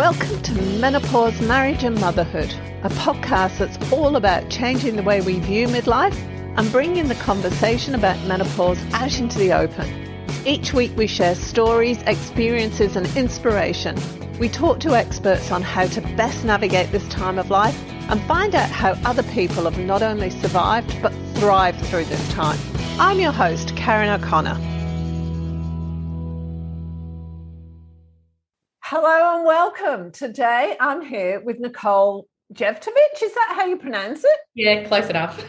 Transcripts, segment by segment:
Welcome to Menopause, Marriage and Motherhood, a podcast that's all about changing the way we view midlife and bringing the conversation about menopause out into the open. Each week we share stories, experiences and inspiration. We talk to experts on how to best navigate this time of life and find out how other people have not only survived but thrived through this time. I'm your host, Karen O'Connor. Hello and welcome. Today I'm here with Nicole Jevtovic. Is that how you pronounce it? Yeah, close enough.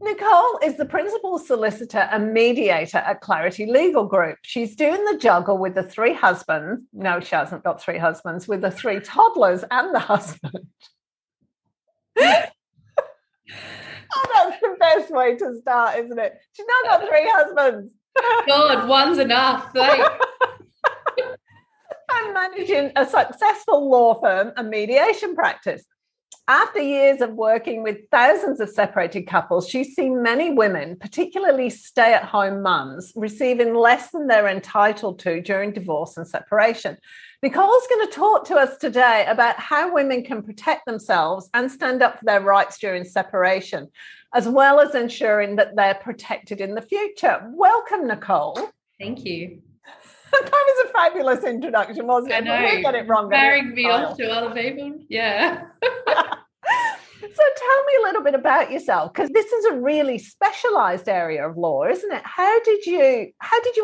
Nicole is the principal solicitor and mediator at Clarity Legal Group. She's doing the juggle with the three husbands. No, she hasn't got three husbands, with the three toddlers and the husband. Oh, that's the best way to start, isn't it? She's now got three husbands. God, one's enough. I'm managing a successful law firm and mediation practice. After years of working with thousands of separated couples, she's seen many women, particularly stay-at-home mums, receiving less than they're entitled to during divorce and separation. Nicole's going to talk to us today about how women can protect themselves and stand up for their rights during separation, as well as ensuring that they're protected in the future. Welcome, Nicole. Thank you. That was a fabulous introduction, wasn't it? I know. We'll get it wrong. Marrying me off to other people. Yeah. So tell me a little bit about yourself, because this is a really specialised area of law, isn't it? How did you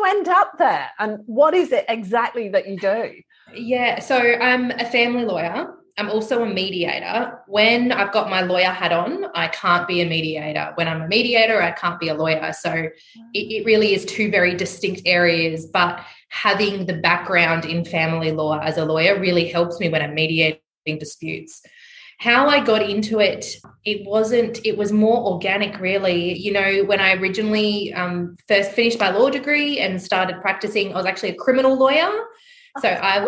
end up there, and what is it exactly that you do? Yeah, so I'm a family lawyer. I'm also a mediator. When I've got my lawyer hat on, I can't be a mediator. When I'm a mediator, I can't be a lawyer. So it really is two very distinct areas, but having the background in family law as a lawyer really helps me when I'm mediating disputes. How I got into it, it was more organic, really. You know, when I originally first finished my law degree and started practicing, I was actually a criminal lawyer. So I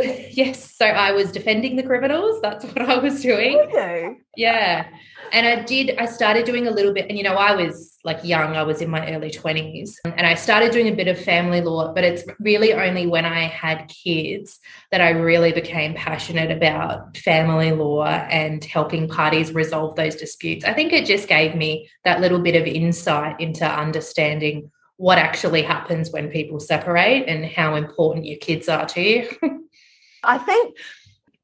was defending the criminals. That's what I was doing. Okay. Yeah. And I started doing a little bit, and, you know, I was like young, I was in my early 20s, and I started doing a bit of family law, but it's really only when I had kids that I really became passionate about family law and helping parties resolve those disputes. I think it just gave me that little bit of insight into understanding what actually happens when people separate and how important your kids are to you. I think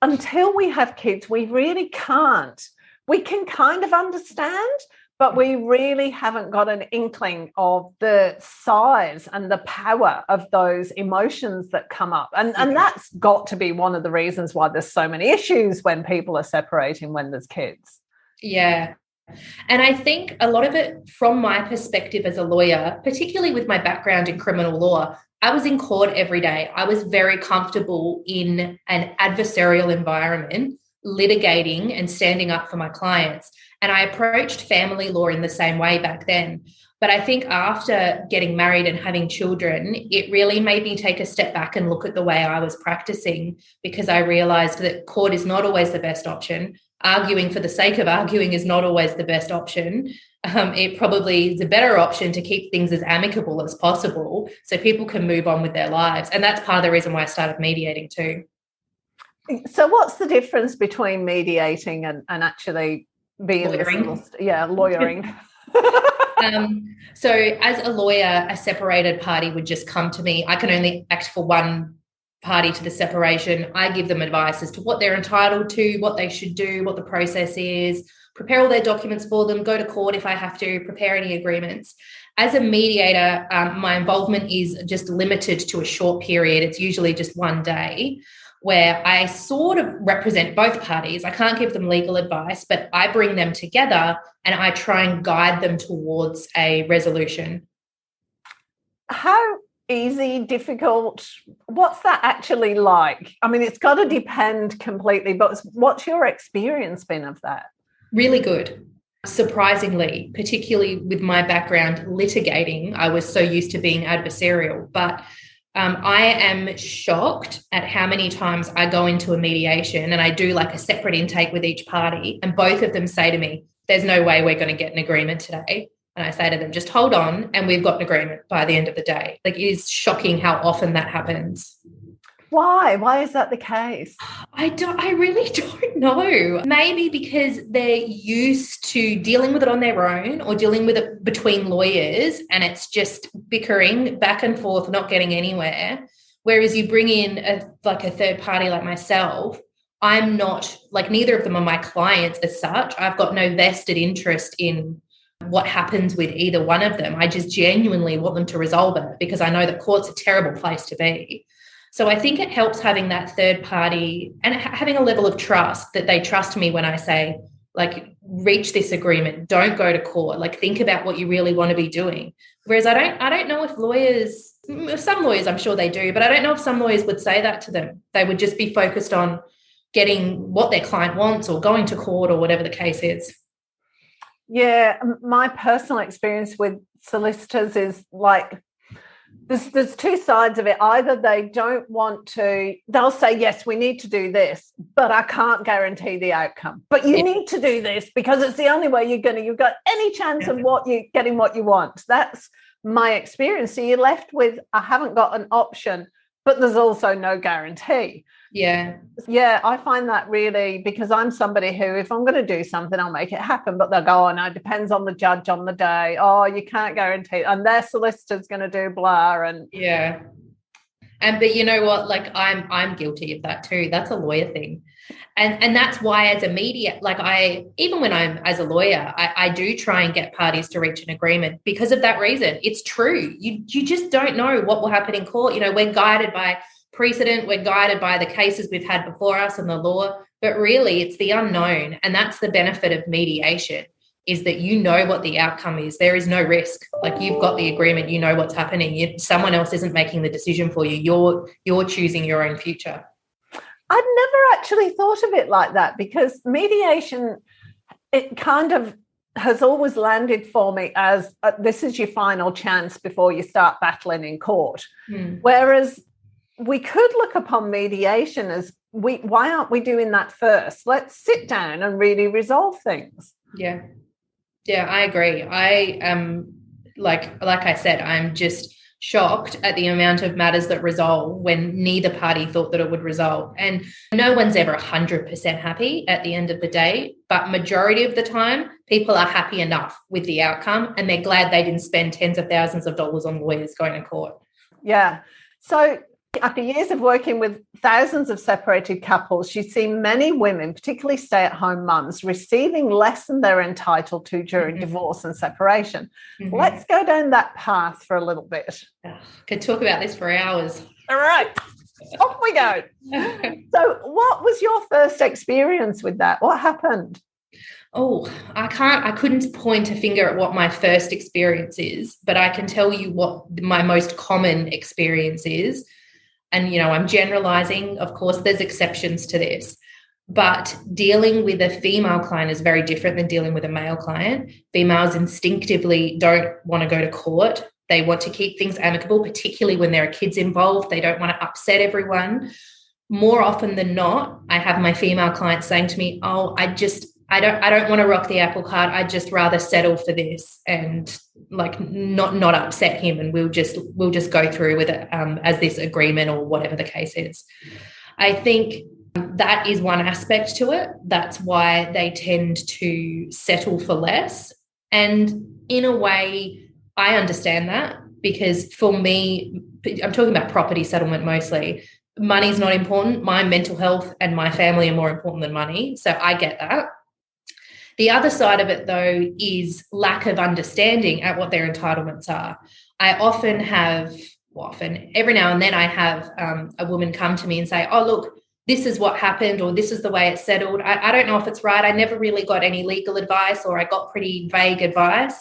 until we have kids, we really can't. We can kind of understand, but we really haven't got an inkling of the size and the power of those emotions that come up. And that's got to be one of the reasons why there's so many issues when people are separating when there's kids. Yeah. And I think a lot of it, from my perspective as a lawyer, particularly with my background in criminal law, I was in court every day. I was very comfortable in an adversarial environment, litigating and standing up for my clients. And I approached family law in the same way back then. But I think after getting married and having children, it really made me take a step back and look at the way I was practicing, because I realised that court is not always the best option. Arguing for the sake of arguing is not always the best option. It probably is a better option to keep things as amicable as possible so people can move on with their lives. And that's part of the reason why I started mediating too. So what's the difference between mediating and actually being lawyering? So as a lawyer, a separated party would just come to me. I can only act for one party to the separation. I give them advice as to what they're entitled to, what they should do, what the process is, prepare all their documents for them, go to court if I have to, prepare any agreements. As a mediator, my involvement is just limited to a short period. It's usually just one day, where I sort of represent both parties. I can't give them legal advice, but I bring them together and I try and guide them towards a resolution. How easy, difficult, what's that actually like? I mean, it's got to depend completely, but what's your experience been of that? Really good. Surprisingly, particularly with my background litigating, I was so used to being adversarial, but I am shocked at how many times I go into a mediation and I do like a separate intake with each party, and both of them say to me, there's no way we're going to get an agreement today. And I say to them, just hold on and we've got an agreement by the end of the day. Like, it is shocking how often that happens. Why? Why is that the case? I really don't know. Maybe because they're used to dealing with it on their own or dealing with it between lawyers, and it's just bickering back and forth, not getting anywhere. Whereas you bring in a third party like myself, I'm not, like, neither of them are my clients as such. I've got no vested interest in what happens with either one of them. I just genuinely want them to resolve it because I know that court's a terrible place to be. So I think it helps having that third party and having a level of trust that they trust me when I say, like, reach this agreement, don't go to court, like, think about what you really want to be doing. Whereas I don't know if lawyers, some lawyers I'm sure they do, but I don't know if some lawyers would say that to them. They would just be focused on getting what their client wants or going to court or whatever the case is. Yeah, my personal experience with solicitors is like, there's two sides of it. Either they don't want to, they'll say, yes, we need to do this, but I can't guarantee the outcome. But you need to do this because it's the only way you've got any chance of getting what you want. That's my experience. So you're left with, I haven't got an option, but there's also no guarantee. Yeah, I find that really, because I'm somebody who, if I'm going to do something, I'll make it happen. But they'll go, oh, no, it depends on the judge on the day. Oh, you can't guarantee. And their solicitor's going to do blah. And yeah. But you know what? Like, I'm guilty of that too. That's a lawyer thing. And that's why, as a mediator, like, even when I'm as a lawyer, I do try and get parties to reach an agreement because of that reason. It's true. You just don't know what will happen in court. You know, we're guided by precedent, we're guided by the cases we've had before us and the law, but really it's the unknown. And that's the benefit of mediation, is that you know what the outcome is. There is no risk. Like, you've got the agreement, you know what's happening. Someone else isn't making the decision for you. You're choosing your own future. I'd never actually thought of it like that, because mediation, it kind of has always landed for me as this is your final chance before you start battling in court. Whereas we could look upon mediation as, why aren't we doing that first? Let's sit down and really resolve things. Yeah, I agree. I am, like I said, I'm just shocked at the amount of matters that resolve when neither party thought that it would resolve. And no one's ever 100% happy at the end of the day, but majority of the time, people are happy enough with the outcome and they're glad they didn't spend tens of thousands of dollars on lawyers going to court. Yeah. So after years of working with thousands of separated couples, she's seen many women, particularly stay-at-home mums, receiving less than they're entitled to during divorce and separation. Let's go down that path for a little bit. Could talk about this for hours. All right, off we go. So what was your first experience with that? What happened? Oh, I couldn't point a finger at what my first experience is, but I can tell you what my most common experience is. And, you know, I'm generalizing. Of course, there's exceptions to this, but dealing with a female client is very different than dealing with a male client. Females instinctively don't want to go to court. They want to keep things amicable, particularly when there are kids involved. They don't want to upset everyone. More often than not, I have my female clients saying to me, oh, I don't want to rock the apple cart. I'd just rather settle for this and, like, not upset him, and we'll just go through with it as this agreement or whatever the case is. I think that is one aspect to it. That's why they tend to settle for less. And in a way, I understand that, because for me, I'm talking about property settlement mostly. Money's not important. My mental health and my family are more important than money. So I get that. The other side of it, though, is lack of understanding at what their entitlements are. I every now and then I have a woman come to me and say, oh, look, this is what happened, or this is the way it's settled. I don't know if it's right. I never really got any legal advice, or I got pretty vague advice.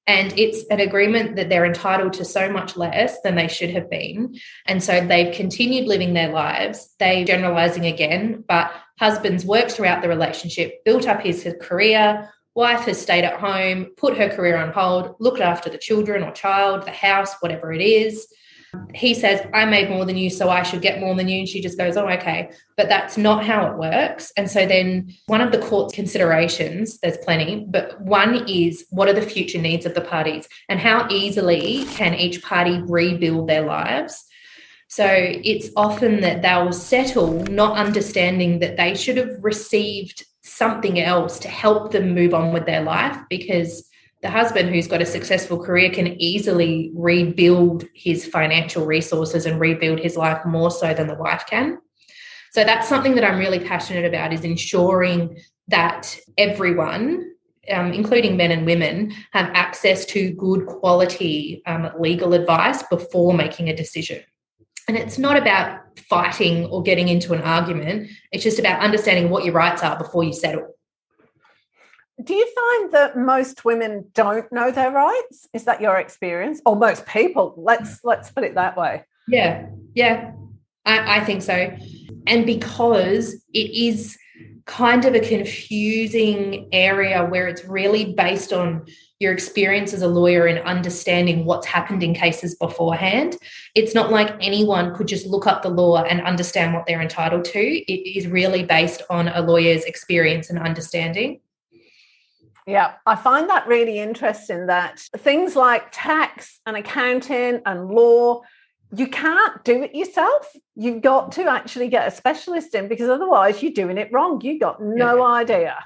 And it's an agreement that they're entitled to so much less than they should have been. And so they've continued living their lives. They're generalizing again, but husband's worked throughout the relationship, built up his career. Wife has stayed at home, put her career on hold, looked after the children or child, the house, whatever it is. He says, I made more than you, so I should get more than you. And she just goes, oh, okay. But that's not how it works. And so then one of the court's considerations, there's plenty, but one is, what are the future needs of the parties and how easily can each party rebuild their lives? So it's often that they'll settle, not understanding that they should have received something else to help them move on with their life, because the husband who's got a successful career can easily rebuild his financial resources and rebuild his life more so than the wife can. So that's something that I'm really passionate about, is ensuring that everyone, including men and women, have access to good quality legal advice before making a decision. And it's not about fighting or getting into an argument. It's just about understanding what your rights are before you settle. Do you find that most women don't know their rights? Is that your experience? Or most people? Let's put it that way. Yeah, I think so. And because it is kind of a confusing area where it's really based on your experience as a lawyer and understanding what's happened in cases beforehand. It's not like anyone could just look up the law and understand what they're entitled to. It is really based on a lawyer's experience and understanding. Yeah, I find that really interesting, that things like tax and accounting and law, you can't do it yourself. You've got to actually get a specialist in, because otherwise you're doing it wrong. You've got no idea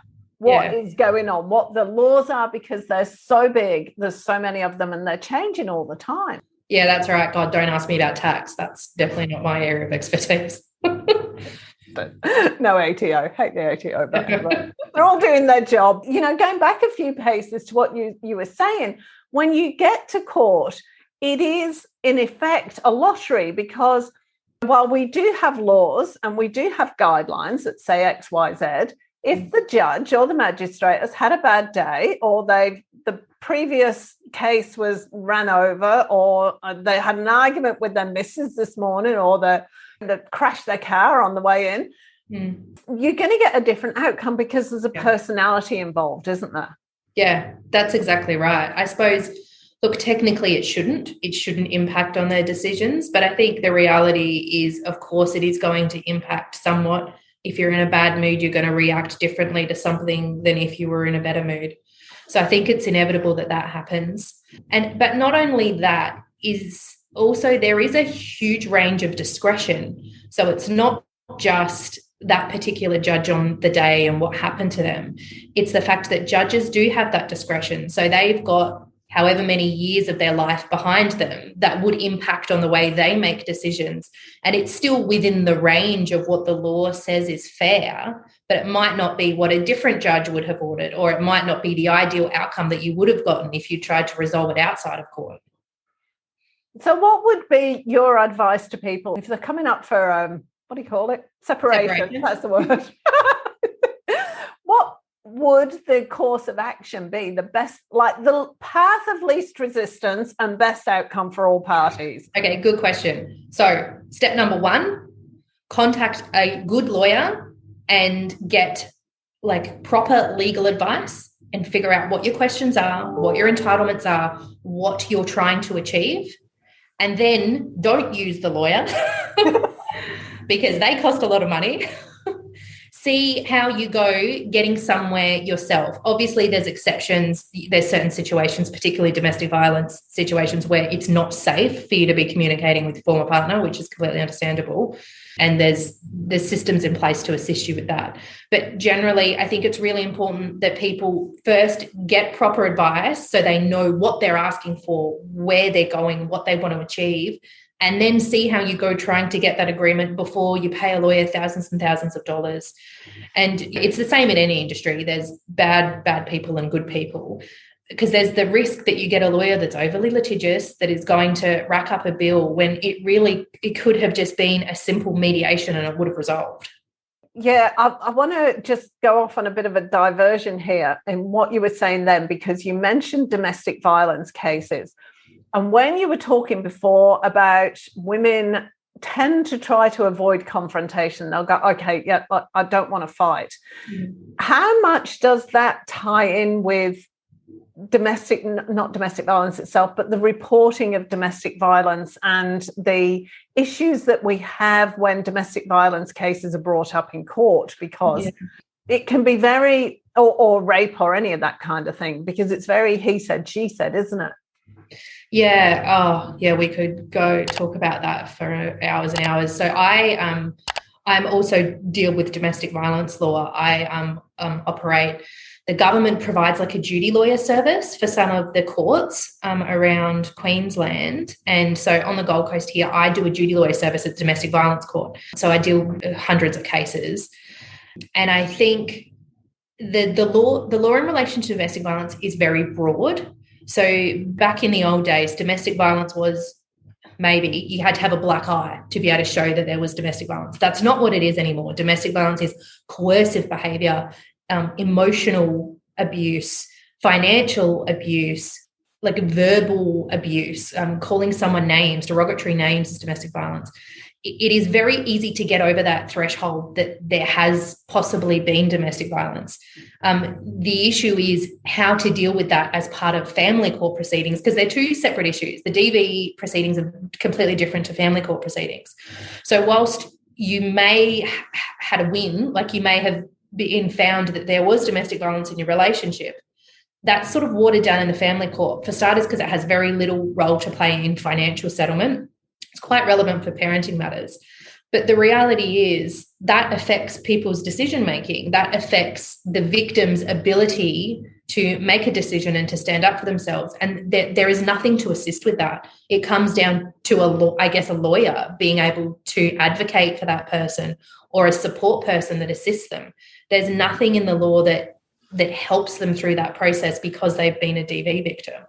what is going on, what the laws are, because they're so big. There's so many of them and they're changing all the time. Yeah, that's right. God, don't ask me about tax. That's definitely not my area of expertise. No ATO, hate the ATO, but they're all doing their job. You know, going back a few paces to what you were saying, when you get to court, it is in effect a lottery, because while we do have laws and we do have guidelines that say X, Y, Z, if the judge or the magistrate has had a bad day, or the previous case was ran over, or they had an argument with their missus this morning, or they crashed their car on the way in, you're going to get a different outcome, because there's a personality involved, isn't there? Yeah, that's exactly right. I suppose, look, technically it shouldn't impact on their decisions, but I think the reality is, of course, it is going to impact somewhat. If you're in a bad mood, you're going to react differently to something than if you were in a better mood. So I think it's inevitable that happens. But not only that, is also there is a huge range of discretion. So it's not just that particular judge on the day and what happened to them. It's the fact that judges do have that discretion. So they've got however many years of their life behind them that would impact on the way they make decisions. And it's still within the range of what the law says is fair, but it might not be what a different judge would have ordered, or it might not be the ideal outcome that you would have gotten if you tried to resolve it outside of court. So what would be your advice to people if they're coming up for, what do you call it? Separation. That's the word. What would the course of action be? The best, like the path of least resistance and best outcome for all parties? Okay, good question. So step number 1, contact a good lawyer and get like proper legal advice and figure out what your questions are, what your entitlements are, what you're trying to achieve. And then don't use the lawyer because they cost a lot of money. See how you go getting somewhere yourself. Obviously, there's exceptions. There's certain situations, particularly domestic violence situations, where it's not safe for you to be communicating with your former partner, which is completely understandable. And there's systems in place to assist you with that. But generally, I think it's really important that people first get proper advice so they know what they're asking for, where they're going, what they want to achieve, and then see how you go trying to get that agreement before you pay a lawyer thousands and thousands of dollars. And it's the same in any industry. There's bad people and good people, because there's the risk that you get a lawyer that's overly litigious that is going to rack up a bill when it could have just been a simple mediation and it would have resolved. Yeah, I want to just go off on a bit of a diversion here in what you were saying then, because you mentioned domestic violence cases. And when you were talking before about women tend to try to avoid confrontation, they'll go, okay, yeah, I don't want to fight. How much does that tie in with not domestic violence itself, but the reporting of domestic violence and the issues that we have when domestic violence cases are brought up in court? Because it can be very, or rape or any of that kind of thing, because it's very he said, she said, isn't it? Yeah. Oh, yeah. We could go talk about that for hours and hours. So I'm also deal with domestic violence law. I operate. The government provides like a duty lawyer service for some of the courts around Queensland. And so on the Gold Coast here, I do a duty lawyer service at the domestic violence court. So I deal with hundreds of cases. And I think the law in relation to domestic violence is very broad. So back in the old days, domestic violence was maybe you had to have a black eye to be able to show that there was domestic violence. That's not what it is anymore. Domestic violence is coercive behaviour, emotional abuse, financial abuse, like verbal abuse, calling someone names, derogatory names is domestic violence. It is very easy to get over that threshold that there has possibly been domestic violence. The issue is how to deal with that as part of family court proceedings, because they're two separate issues. The DV proceedings are completely different to family court proceedings. So whilst you may had a win, like you may have been found that there was domestic violence in your relationship, that's sort of watered down in the family court, for starters, because it has very little role to play in financial settlement. It's quite relevant for parenting matters. But the reality is that affects people's decision-making. That affects the victim's ability to make a decision and to stand up for themselves. And there is nothing to assist with that. It comes down to, a lawyer being able to advocate for that person or a support person that assists them. There's nothing in the law that helps them through that process because they've been a DV victim.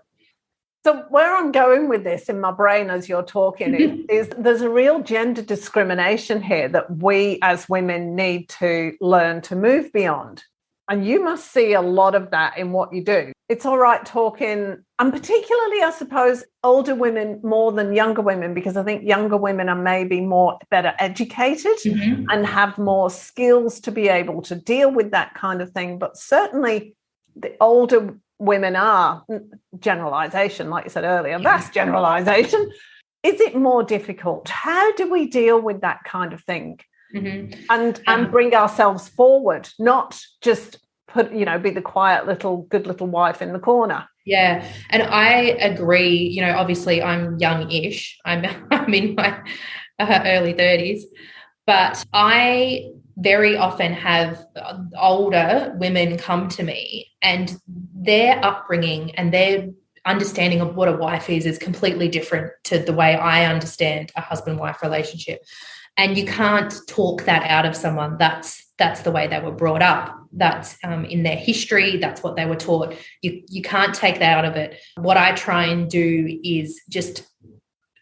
So where I'm going with this in my brain as you're talking is there's a real gender discrimination here that we as women need to learn to move beyond. And you must see a lot of that in what you do. It's all right talking, and particularly, I suppose, older women more than younger women, because I think younger women are maybe better educated and have more skills to be able to deal with that kind of thing. But certainly the older women are, generalisation, like you said earlier, vast generalisation. Is it more difficult? How do we deal with that kind of thing and bring ourselves forward, not just be the quiet good little wife in the corner? Yeah, and I agree. Obviously I'm young-ish. I'm in my early 30s, but I very often have older women come to me, and their upbringing and their understanding of what a wife is completely different to the way I understand a husband-wife relationship. And you can't talk that out of someone. That's the way they were brought up. That's in their history. That's what they were taught. You can't take that out of it. What I try and do is just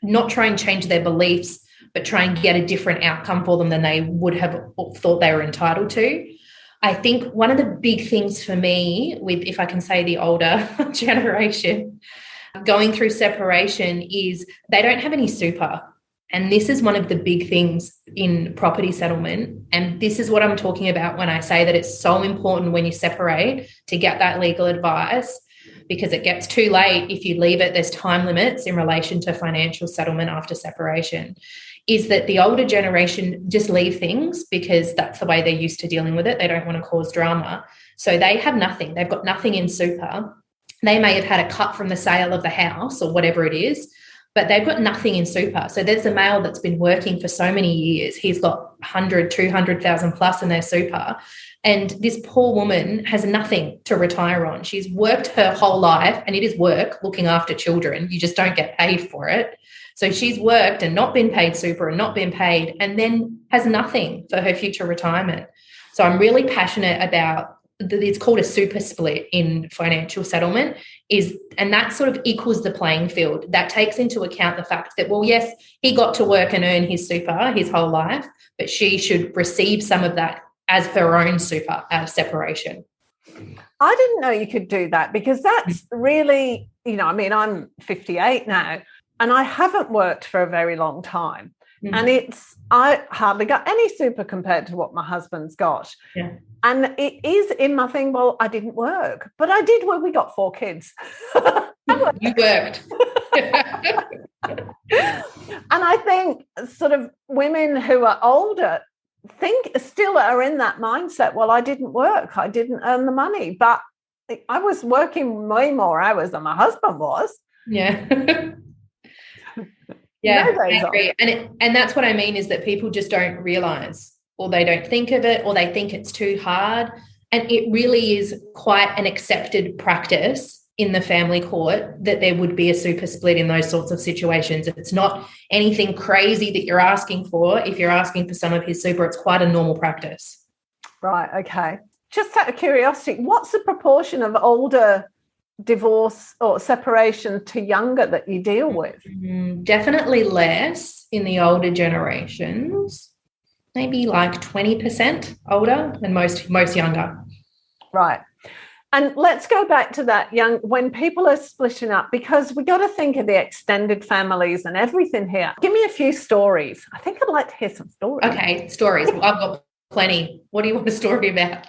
not try and change their beliefs, but try and get a different outcome for them than they would have thought they were entitled to. I think one of the big things for me with, if I can say, the older generation going through separation is they don't have any super. And this is one of the big things in property settlement. And this is what I'm talking about when I say that it's so important when you separate to get that legal advice, because it gets too late if you leave it. There's time limits in relation to financial settlement after separation. Is that the older generation just leave things because that's the way they're used to dealing with it. They don't want to cause drama. So they have nothing. They've got nothing in super. They may have had a cut from the sale of the house or whatever it is, but they've got nothing in super. So there's a male that's been working for so many years. He's got 100, 200,000 plus in their super. And this poor woman has nothing to retire on. She's worked her whole life, and it is work looking after children. You just don't get paid for it. So she's worked and not been paid super and not been paid, and then has nothing for her future retirement. So I'm really passionate about, it's called a super split in financial settlement, and that sort of equals the playing field. That takes into account the fact that, well, yes, he got to work and earn his super his whole life, but she should receive some of that as her own super out of separation. I didn't know you could do that, because that's really, I'm 58 now, and I haven't worked for a very long time. And I hardly got any super compared to what my husband's got. Yeah. And it is in my thing, well, I didn't work, but I did when we got 4 kids. You worked. And I think sort of women who are older still are in that mindset, well, I didn't work, I didn't earn the money, but I was working way more hours than my husband was. Yeah. Yeah, No I days off. agree. And that's what I mean, is that people just don't realize, or they don't think of it, or they think it's too hard. And it really is quite an accepted practice in the family court that there would be a super split in those sorts of situations. It's not anything crazy that you're asking for. If you're asking for some of his super, it's quite a normal practice. Right, okay. Just out of curiosity, what's the proportion of older divorce or separation to younger that you deal with? Definitely less in the older generations. Maybe like 20% older and most younger. Right. And let's go back to that when people are splitting up, because we got to think of the extended families and everything here. Give me a few stories. I think I'd like to hear some stories. Okay, stories. Well, I've got plenty. What do you want a story about?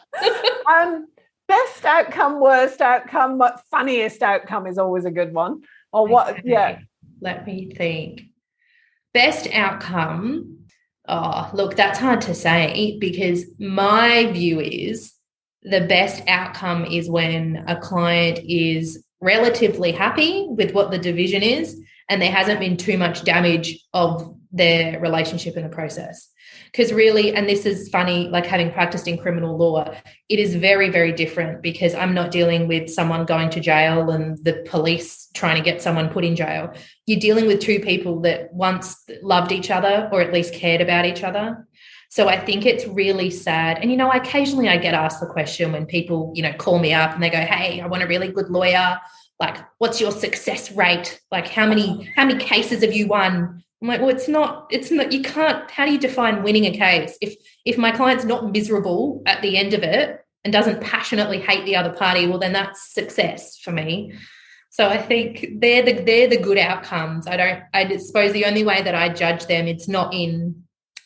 Best outcome, worst outcome, but funniest outcome is always a good one. Or what? Okay. Yeah. Let me think. Best outcome. Oh, look, that's hard to say, because my view is the best outcome is when a client is relatively happy with what the division is and there hasn't been too much damage of their relationship in the process. Because really, and this is funny, like having practiced in criminal law, it is very, very different, because I'm not dealing with someone going to jail and the police trying to get someone put in jail. You're dealing with two people that once loved each other, or at least cared about each other. So I think it's really sad. And, occasionally I get asked the question when people, call me up and they go, hey, I want a really good lawyer. Like, what's your success rate? Like, how many cases have you won? I'm like, well, it's not, you can't, how do you define winning a case? If my client's not miserable at the end of it and doesn't passionately hate the other party, well, then that's success for me. So I think they're the good outcomes. I suppose the only way that I judge them, it's not in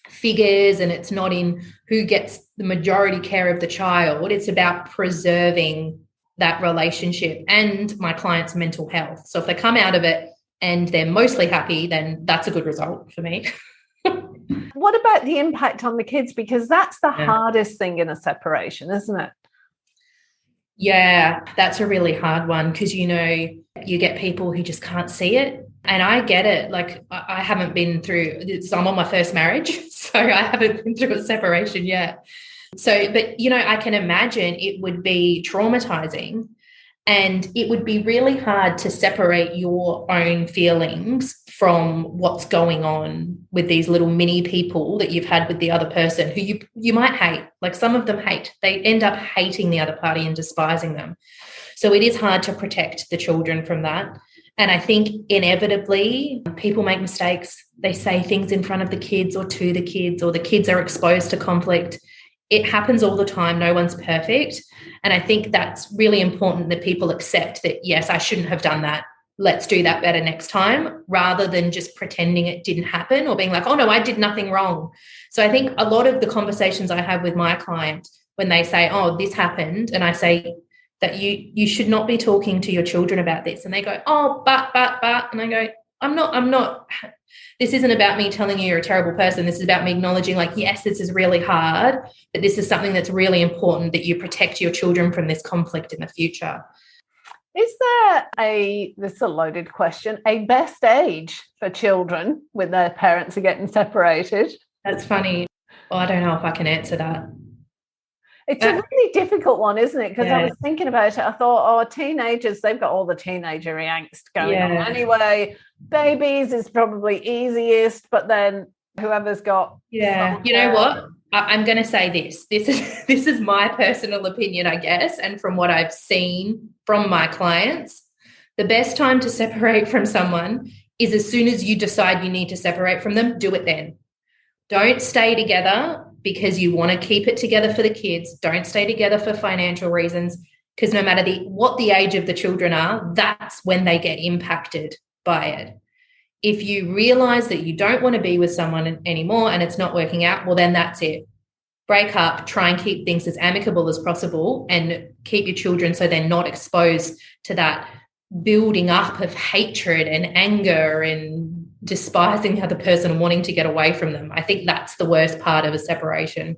figures and it's not in who gets the majority care of the child. It's about preserving that relationship and my client's mental health. So if they come out of it and they're mostly happy, then that's a good result for me. What about the impact on the kids? Because that's the hardest thing in a separation, isn't it? Yeah, that's a really hard one, because, you get people who just can't see it. And I get it. Like, I haven't been through, I'm on my first marriage, so I haven't been through a separation yet. So, but, I can imagine it would be traumatizing. And it would be really hard to separate your own feelings from what's going on with these little mini people that you've had with the other person, who you might hate. Like, some of them hate. They end up hating the other party and despising them. So it is hard to protect the children from that. And I think inevitably people make mistakes. They say things in front of the kids or to the kids, or the kids are exposed to conflict. It happens all the time. No one's perfect. And I think that's really important, that people accept that, yes, I shouldn't have done that. Let's do that better next time, rather than just pretending it didn't happen or being like, oh, no, I did nothing wrong. So I think a lot of the conversations I have with my client, when they say, oh, this happened, and I say that you should not be talking to your children about this. And they go, oh, but. And I go, I'm not. This isn't about me telling you you're a terrible person. This is about me acknowledging, like, yes, this is really hard, but this is something that's really important, that you protect your children from this conflict in the future. Is there this is a loaded question, a best age for children when their parents are getting separated? That's funny. Well, I don't know if I can answer that. It's a really difficult one, isn't it? Because I was thinking about it. I thought, teenagers, they've got all the teenager angst going on anyway. Babies is probably easiest, but then whoever's got... Yeah. You know what? I'm going to say this. This is my personal opinion, I guess, and from what I've seen from my clients, the best time to separate from someone is as soon as you decide you need to separate from them, do it then. Don't stay together because you want to keep it together for the kids. Don't stay together for financial reasons, because no matter what the age of the children are, that's when they get impacted by it. If you realize that you don't want to be with someone anymore and it's not working out, well, then that's it. Break up, try and keep things as amicable as possible, and keep your children so they're not exposed to that building up of hatred and anger and despising the other person and wanting to get away from them. I think that's the worst part of a separation.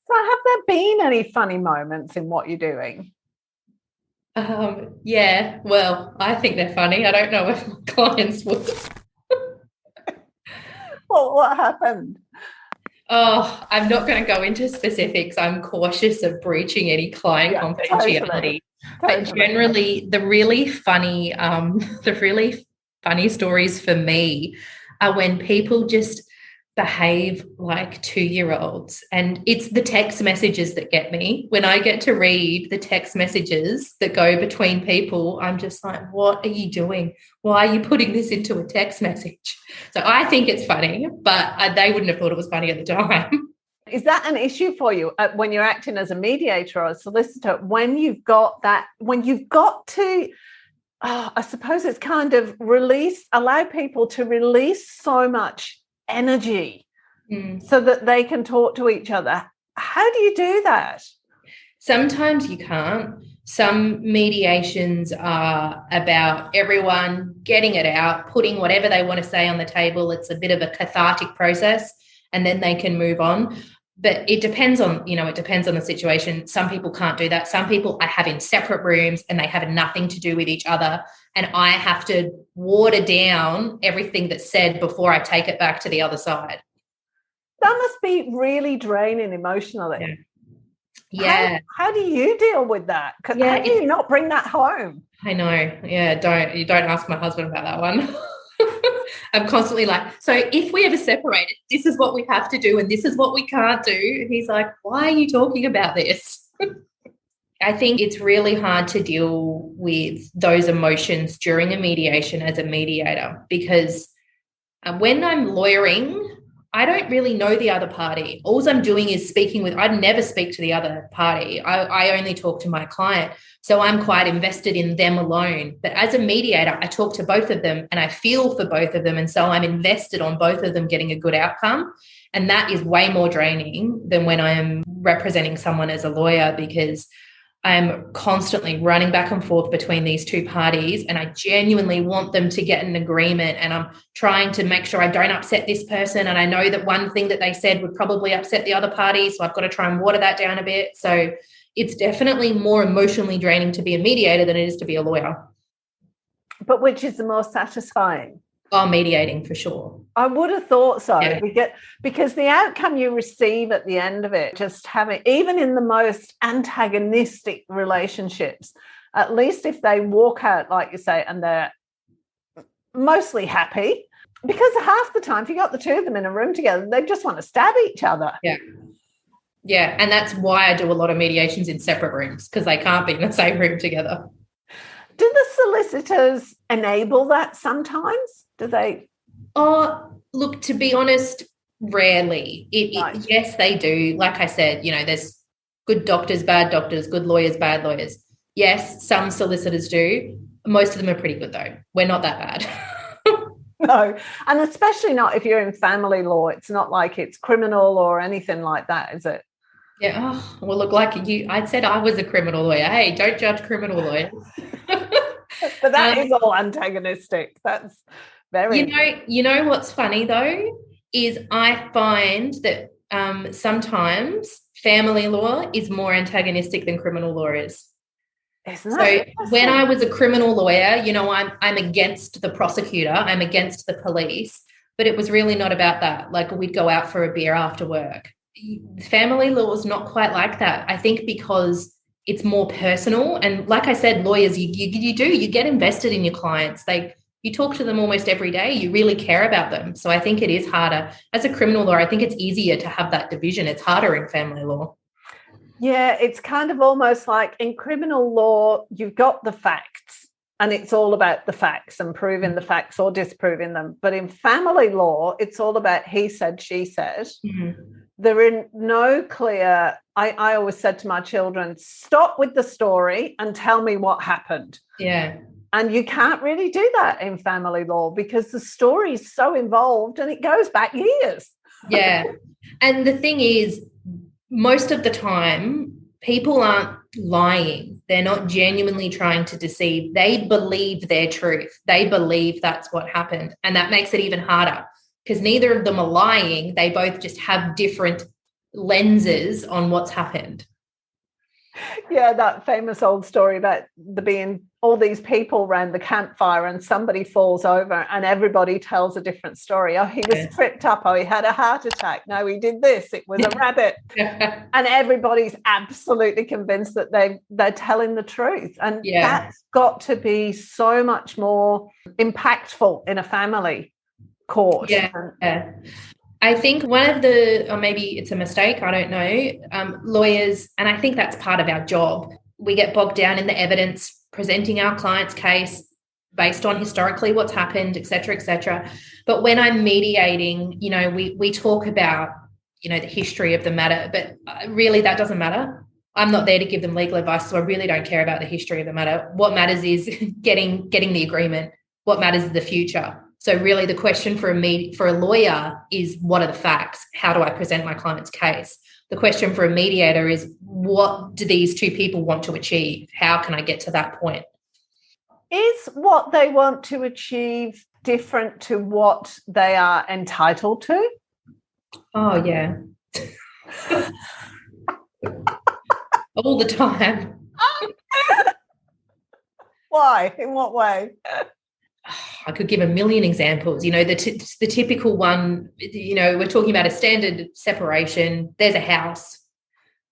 So have there been any funny moments in what you're doing? Yeah, well, I think they're funny. I don't know if my clients would. Well, what happened? Oh, I'm not going to go into specifics. I'm cautious of breaching any client confidentiality. But generally, the really funny, stories for me are when people just behave like 2-year-olds. And it's the text messages that get me. When I get to read the text messages that go between people, I'm just like, what are you doing? Why are you putting this into a text message? So I think it's funny, but they wouldn't have thought it was funny at the time. Is that an issue for you when you're acting as a mediator or a solicitor, when you've got to, I suppose it's kind of allow people to release so much energy so that they can talk to each other? How do you do that? Sometimes you can't. Some mediations are about everyone getting it out, putting whatever they want to say on the table. It's a bit of a cathartic process, and then they can move on. But it depends on the situation. Some people can't do that. Some people I have in separate rooms and they have nothing to do with each other. And I have to water down everything that's said before I take it back to the other side. That must be really draining emotionally. Yeah. How do you deal with that? How do you not bring that home? I know. Yeah. Don't ask my husband about that one. I'm constantly like, so if we ever separated, this is what we have to do and this is what we can't do. And he's like, why are you talking about this? I think it's really hard to deal with those emotions during a mediation as a mediator, because when I'm lawyering, I don't really know the other party. All I'm doing is I'd never speak to the other party. I only talk to my client. So I'm quite invested in them alone. But as a mediator, I talk to both of them and I feel for both of them. And so I'm invested on both of them getting a good outcome. And that is way more draining than when I am representing someone as a lawyer, because I'm constantly running back and forth between these two parties and I genuinely want them to get an agreement, and I'm trying to make sure I don't upset this person, and I know that one thing that they said would probably upset the other party, so I've got to try and water that down a bit. So it's definitely more emotionally draining to be a mediator than it is to be a lawyer. But which is the most satisfying? Oh, mediating for sure. I would have thought so, because the outcome you receive at the end of it, just having, even in the most antagonistic relationships, at least if they walk out, like you say, and they're mostly happy, because half the time, if you got the two of them in a room together, they just want to stab each other. Yeah. Yeah, and that's why I do a lot of mediations in separate rooms, because they can't be in the same room together. Do the solicitors enable that sometimes? Do they? Oh, look, to be honest, rarely. Yes, they do. Like I said, there's good doctors, bad doctors, good lawyers, bad lawyers. Yes, some solicitors do. Most of them are pretty good, though. We're not that bad. No, and especially not if you're in family law. It's not like it's criminal or anything like that, is it? Yeah. Oh, well, look, like I said I was a criminal lawyer. Hey, don't judge criminal lawyers. But that is all antagonistic. That's very... You know what's funny, though, is I find that sometimes family law is more antagonistic than criminal law is. So when I was a criminal lawyer, I'm against the prosecutor, I'm against the police, but it was really not about that. Like, we'd go out for a beer after work. Family law is not quite like that. I think because it's more personal, and like I said, lawyers, you get invested in your clients. You talk to them almost every day. You really care about them. So I think it is harder. As a criminal lawyer, I think it's easier to have that division. It's harder in family law. Yeah, it's kind of almost like in criminal law, you've got the facts and it's all about the facts and proving the facts or disproving them. But in family law, it's all about he said, she said. Mm-hmm. There are no clear... I always said to my children, stop with the story and tell me what happened. Yeah. And you can't really do that in family law because the story is so involved and it goes back years. Yeah. And the thing is, most of the time, people aren't lying. They're not genuinely trying to deceive. They believe their truth. They believe that's what happened. And that makes it even harder because neither of them are lying. They both just have different lenses on what's happened. Yeah, that famous old story about being all these people around the campfire and somebody falls over and everybody tells a different story. Oh, he was tripped up. Oh, he had a heart attack. No, he did this. It was a rabbit. And everybody's absolutely convinced that they're telling the truth. And that's got to be so much more impactful in a family court. I think one of the, or maybe it's a mistake, I don't know, lawyers, and I think that's part of our job. We get bogged down in the evidence, presenting our client's case based on historically what's happened, et cetera, et cetera. But when I'm mediating, you know, we talk about, you know, the history of the matter, but really that doesn't matter. I'm not there to give them legal advice, so I really don't care about the history of the matter. What matters is getting the agreement. What matters is the future. So really the question for a lawyer is, what are the facts? How do I present my client's case? The question for a mediator is, what do these two people want to achieve? How can I get to that point? Is what they want to achieve different to what they are entitled to? Oh, yeah. All the time. Why? In what way? I could give a million examples. You know, the typical one, you know, we're talking about a standard separation. There's a house.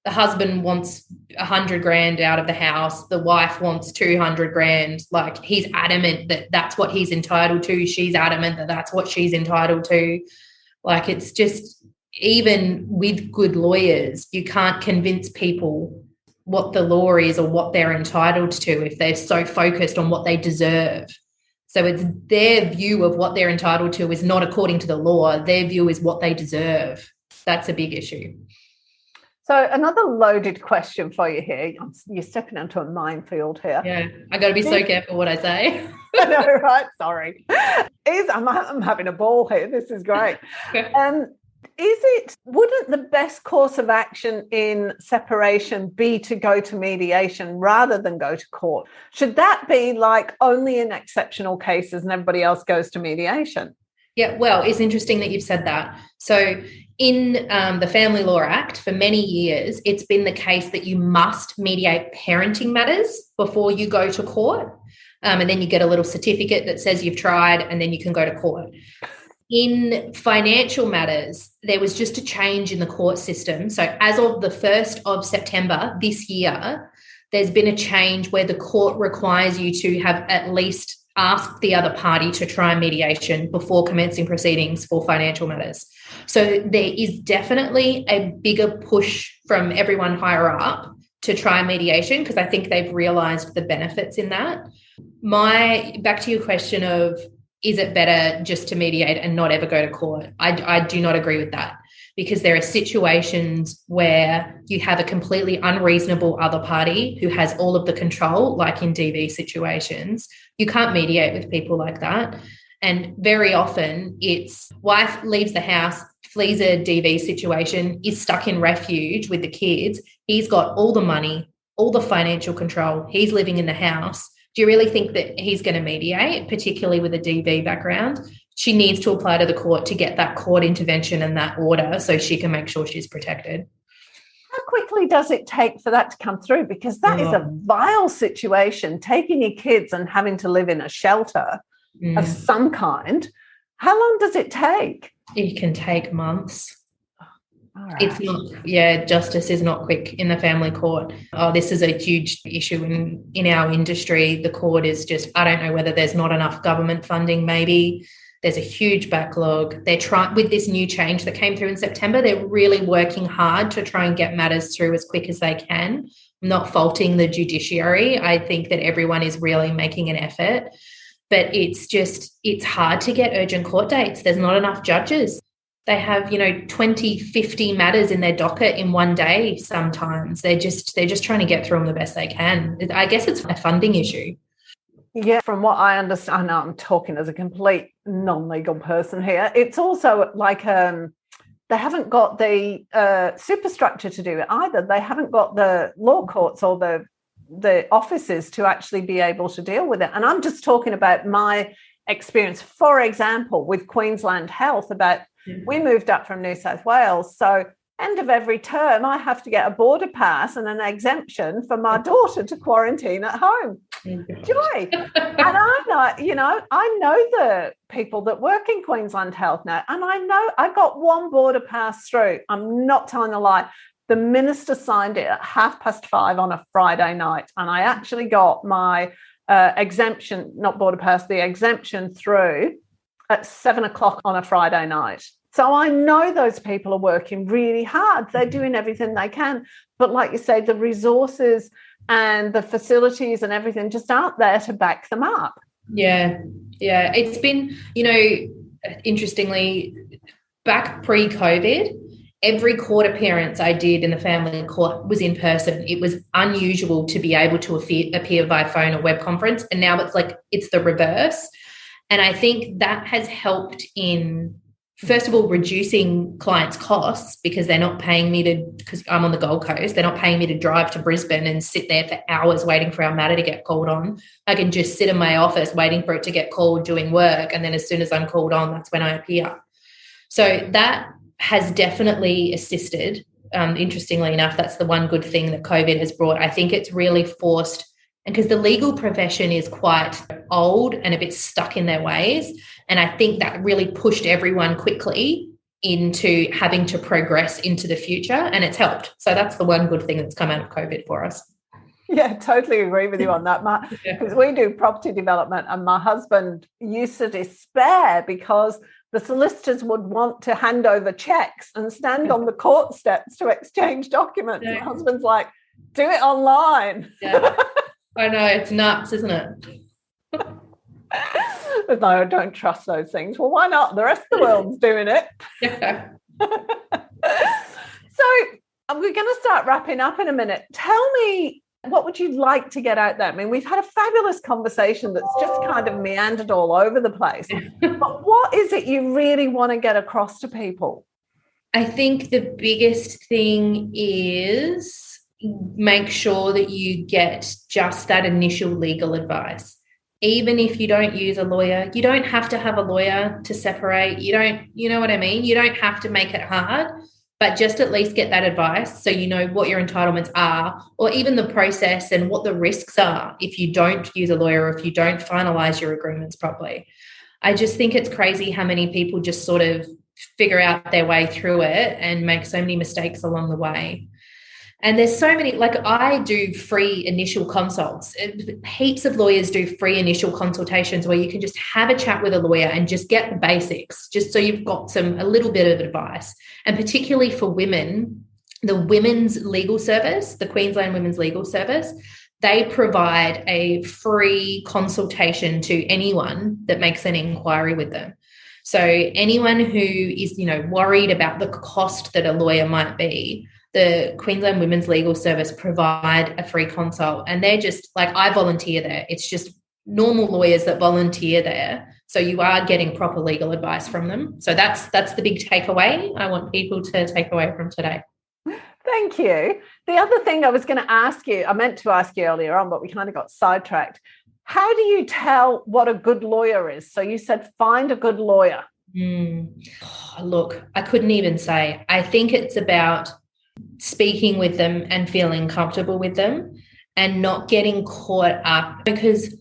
The husband wants 100 grand out of the house. The wife wants 200 grand. Like, he's adamant that that's what he's entitled to. She's adamant that that's what she's entitled to. Like, it's just, even with good lawyers, you can't convince people what the law is or what they're entitled to if they're so focused on what they deserve. So it's their view of what they're entitled to is not according to the law. Their view is what they deserve. That's a big issue. So another loaded question for you here. You're stepping into a minefield here. Yeah, I got to be so careful what I say. I know, right? Sorry. I'm having a ball here. This is great. Wouldn't the best course of action in separation be to go to mediation rather than go to court? Should that be like only in exceptional cases and everybody else goes to mediation? Yeah, well, it's interesting that you've said that. So in the Family Law Act, for many years, it's been the case that you must mediate parenting matters before you go to court. And then you get a little certificate that says you've tried, and then you can go to court. In financial matters, there was just a change in the court system. So as of the 1st of September this year, there's been a change where the court requires you to have at least asked the other party to try mediation before commencing proceedings for financial matters. So there is definitely a bigger push from everyone higher up to try mediation, because I think they've realised the benefits in that. Back to your question of, is it better just to mediate and not ever go to court? I do not agree with that, because there are situations where you have a completely unreasonable other party who has all of the control, like in DV situations. You can't mediate with people like that. And very often it's wife leaves the house, flees a DV situation, is stuck in refuge with the kids. He's got all the money, all the financial control. He's living in the house. Do you really think that he's going to mediate, particularly with a DV background? She needs to apply to the court to get that court intervention and that order so she can make sure she's protected. How quickly does it take for that to come through? Because that is a vile situation, taking your kids and having to live in a shelter of some kind. How long does it take? It can take months. Right. It's not, justice is not quick in the family court. Oh, this is a huge issue in our industry. The court is just, I don't know whether there's not enough government funding, maybe. There's a huge backlog. They're trying, with this new change that came through in September, they're really working hard to try and get matters through as quick as they can. I'm not faulting the judiciary. I think that everyone is really making an effort, but it's hard to get urgent court dates. There's not enough judges. They have, 20, 50 matters in their docket in one day sometimes. They're just trying to get through them the best they can. I guess it's a funding issue. Yeah, from what I understand, I know I'm talking as a complete non-legal person here. It's also like they haven't got the superstructure to do it either. They haven't got the law courts or the offices to actually be able to deal with it. And I'm just talking about my experience, for example, with Queensland Health. We moved up from New South Wales, so end of every term, I have to get a border pass and an exemption for my daughter to quarantine at home. Joy. And I know the people that work in Queensland Health now, and I got one border pass through. I'm not telling a lie. The minister signed it at 5:30 on a Friday night, and I actually got my exemption, not border pass, the exemption through at 7:00 on a Friday night. So I know those people are working really hard. They're doing everything they can. But like you say, the resources and the facilities and everything just aren't there to back them up. Yeah. It's been, interestingly, back pre-COVID, every court appearance I did in the family court was in person. It was unusual to be able to appear by phone or web conference. And now it's the reverse. And I think that has helped in, first of all, reducing clients' costs, because they're not paying me because I'm on the Gold Coast, they're not paying me to drive to Brisbane and sit there for hours waiting for our matter to get called on. I can just sit in my office waiting for it to get called, doing work. And then as soon as I'm called on, that's when I appear. So that has definitely assisted. Interestingly enough, that's the one good thing that COVID has brought. I think it's really forced, and because the legal profession is quite old and a bit stuck in their ways, and I think that really pushed everyone quickly into having to progress into the future, and it's helped. So that's the one good thing that's come out of COVID for us. Yeah, totally agree with you on that, Matt, because we do property development, and my husband used to despair because the solicitors would want to hand over checks and stand on the court steps to exchange documents. Yeah. My husband's like, do it online. Yeah. I know, it's nuts, isn't it? But no, I don't trust those things. Well, why not? The rest of the world's doing it. Yeah. So we're going to start wrapping up in a minute. Tell me, what would you like to get out there? I mean, we've had a fabulous conversation that's just kind of meandered all over the place. But what is it you really want to get across to people? I think the biggest thing is make sure that you get just that initial legal advice. Even if you don't use a lawyer, you don't have to have a lawyer to separate. You know what I mean? You don't have to make it hard, but just at least get that advice so you know what your entitlements are, or even the process and what the risks are if you don't use a lawyer or if you don't finalize your agreements properly. I just think it's crazy how many people just sort of figure out their way through it and make so many mistakes along the way. And there's so many, like I do free initial consults. Heaps of lawyers do free initial consultations where you can just have a chat with a lawyer and just get the basics, just so you've got a little bit of advice. And particularly for women, the Women's Legal Service, the Queensland Women's Legal Service, they provide a free consultation to anyone that makes an inquiry with them. So anyone who is, worried about the cost that a lawyer might be, the Queensland Women's Legal Service provide a free consult, and they're just like, I volunteer there. It's just normal lawyers that volunteer there. So you are getting proper legal advice from them. So that's the big takeaway I want people to take away from today. Thank you. The other thing I was going to ask you, I meant to ask you earlier on, but we kind of got sidetracked. How do you tell what a good lawyer is? So you said find a good lawyer. Look, I couldn't even say. I think it's about speaking with them and feeling comfortable with them and not getting caught up, because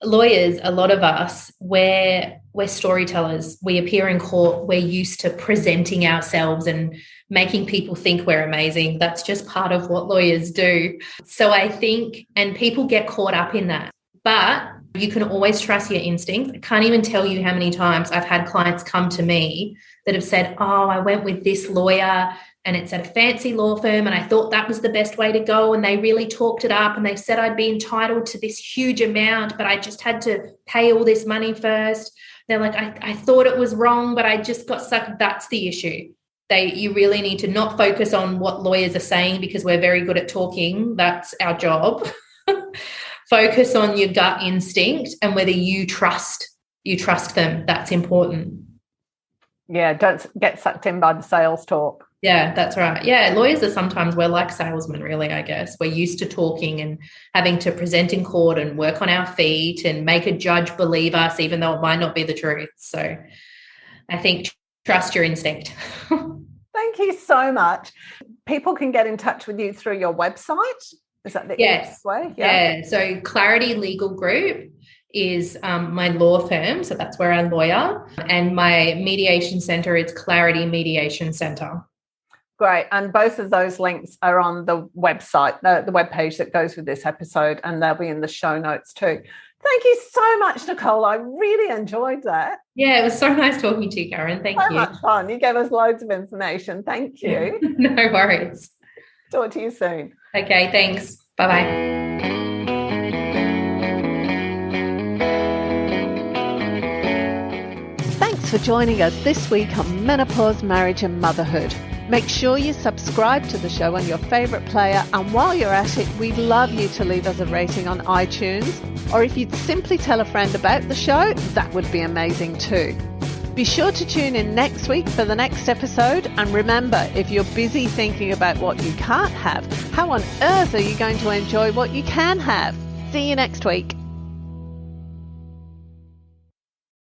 lawyers, a lot of us, we're storytellers. We appear in court. We're used to presenting ourselves and making people think we're amazing. That's just part of what lawyers do. So I think, and people get caught up in that, but you can always trust your instincts. I can't even tell you how many times I've had clients come to me that have said, oh, I went with this lawyer and it's at a fancy law firm and I thought that was the best way to go, and they really talked it up and they said I'd be entitled to this huge amount, but I just had to pay all this money first. They're like, I thought it was wrong, but I just got stuck. That's the issue. You really need to not focus on what lawyers are saying, because we're very good at talking. That's our job. Focus on your gut instinct and whether you trust them. That's important. Yeah, don't get sucked in by the sales talk. Yeah, that's right. Yeah, lawyers we're like salesmen, really, I guess. We're used to talking and having to present in court and work on our feet and make a judge believe us, even though it might not be the truth. So I think trust your instinct. Thank you so much. People can get in touch with you through your website. Is that the easiest way? Yeah. So Clarity Legal Group is my law firm. So that's where I lawyer. And my mediation centre is Clarity Mediation Centre. Great. And both of those links are on the website, the webpage that goes with this episode, and they'll be in the show notes too. Thank you so much, Nicole. I really enjoyed that. Yeah, it was so nice talking to you, Karen. Thank you. So much fun. You gave us loads of information. Thank you. No worries. Talk to you soon. Okay, thanks. Bye-bye. Thanks for joining us this week on Menopause, Marriage and Motherhood. Make sure you subscribe to the show on your favourite player, and while you're at it, we'd love you to leave us a rating on iTunes, or if you'd simply tell a friend about the show, that would be amazing too. Be sure to tune in next week for the next episode, and remember, if you're busy thinking about what you can't have, how on earth are you going to enjoy what you can have? See you next week.